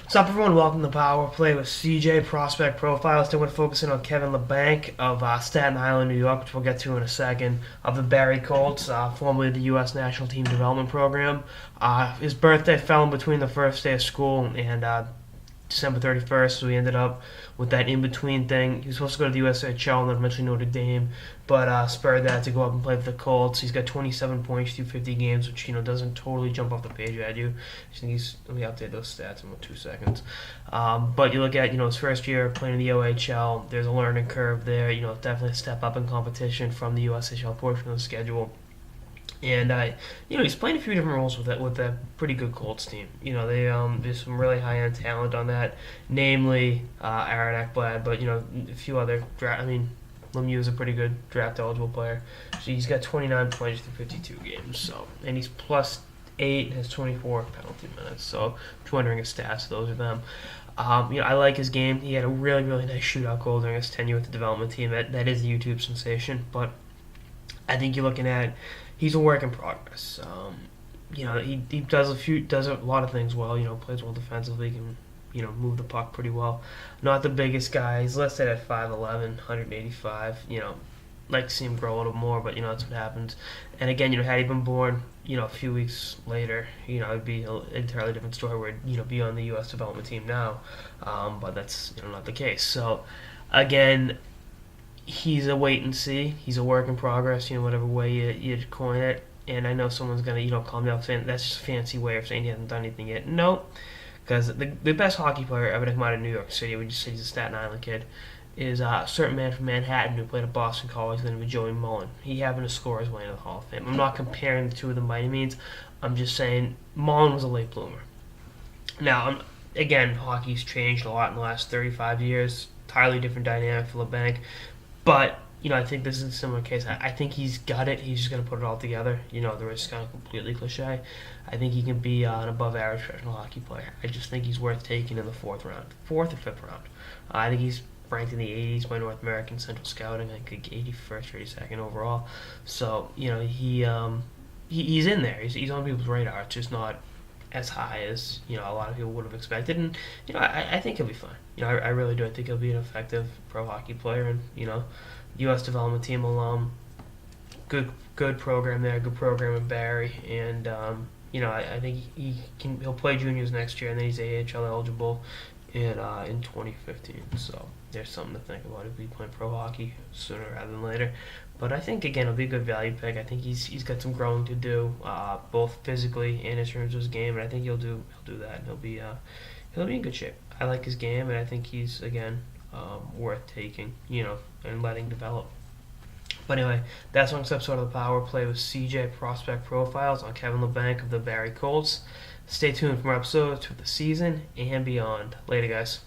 What's up, everyone? Welcome to Power Play with CJ Prospect Profiles. Today we're focusing on Kevin Labanc of Staten Island, New York, which we'll get to in a second, of the Barie Colts, formerly the U.S. National Team Development Program. His birthday fell in between the first day of school and December 31st, so he ended up with that in-between thing. He was supposed to go to the USHL and then eventually Notre Dame, but spurred that to go up and play for the Colts. He's got 27 points through 50 games, which doesn't totally jump off the page at you. I think let me update those stats in 2 seconds. But you look at his first year playing in the OHL. There's a learning curve there. Definitely a step up in competition from the USHL portion of the schedule. And he's playing a few different roles with a pretty good Colts team. There's some really high end talent on that, namely Aaron Ekblad, but a few other Lemieux is a pretty good draft eligible player. So he's got 29 points through 52 games. So and he's +8, has 24 penalty minutes. So if you're wondering his stats, those are them. I like his game. He had a really nice shootout goal during his tenure with the development team. That is a YouTube sensation, but I think you're looking at he's a work in progress. He does a lot of things well. Plays well defensively, can move the puck pretty well. Not the biggest guy. He's listed at 5'11", 185. Like to see him grow a little more, but that's what happens. And again, had he been born, a few weeks later, it'd be an entirely different story. Where be on the U.S. development team now, but that's not the case. So again, he's a wait and see. He's a work in progress, whatever way you coin it. And I know someone's going to, call me out saying that's just a fancy way of saying he hasn't done anything yet. No, because the best hockey player ever to come out of New York City, we just say he's a Staten Island kid, is a certain man from Manhattan who played at Boston College, then with Joey Mullen. He happened to score his way into the Hall of Fame. I'm not comparing the two of them by any means. I'm just saying Mullen was a late bloomer. Now, again, hockey's changed a lot in the last 35 years. Entirely different dynamic for Labanc. But, I think this is a similar case. I think he's got it. He's just going to put it all together. The rest is kind of completely cliche. I think he can be an above-average professional hockey player. I just think he's worth taking in the fourth or fifth round. I think he's ranked in the 80s by North American Central Scouting, I think 81st or 82nd overall. So, he's in there. He's on people's radar. It's just not as high as a lot of people would have expected, and I think he'll be fine. I really do. I think he'll be an effective pro hockey player, and U.S. development team alum. Good program there. Good program in Barrie, and I think he'll play juniors next year, and then he's AHL eligible in 2015. So there's something to think about if he's playing pro hockey sooner rather than later. But I think again it'll be a good value pick. I think he's got some growing to do, both physically and in terms of his game, and I think he'll do that. And he'll be in good shape. I like his game, and I think he's again worth taking, and letting develop. But anyway, that's one episode of the Power Play with CJ Prospect Profiles on Kevin Labanc of the Barie Colts. Stay tuned for more episodes for the season and beyond. Later, guys.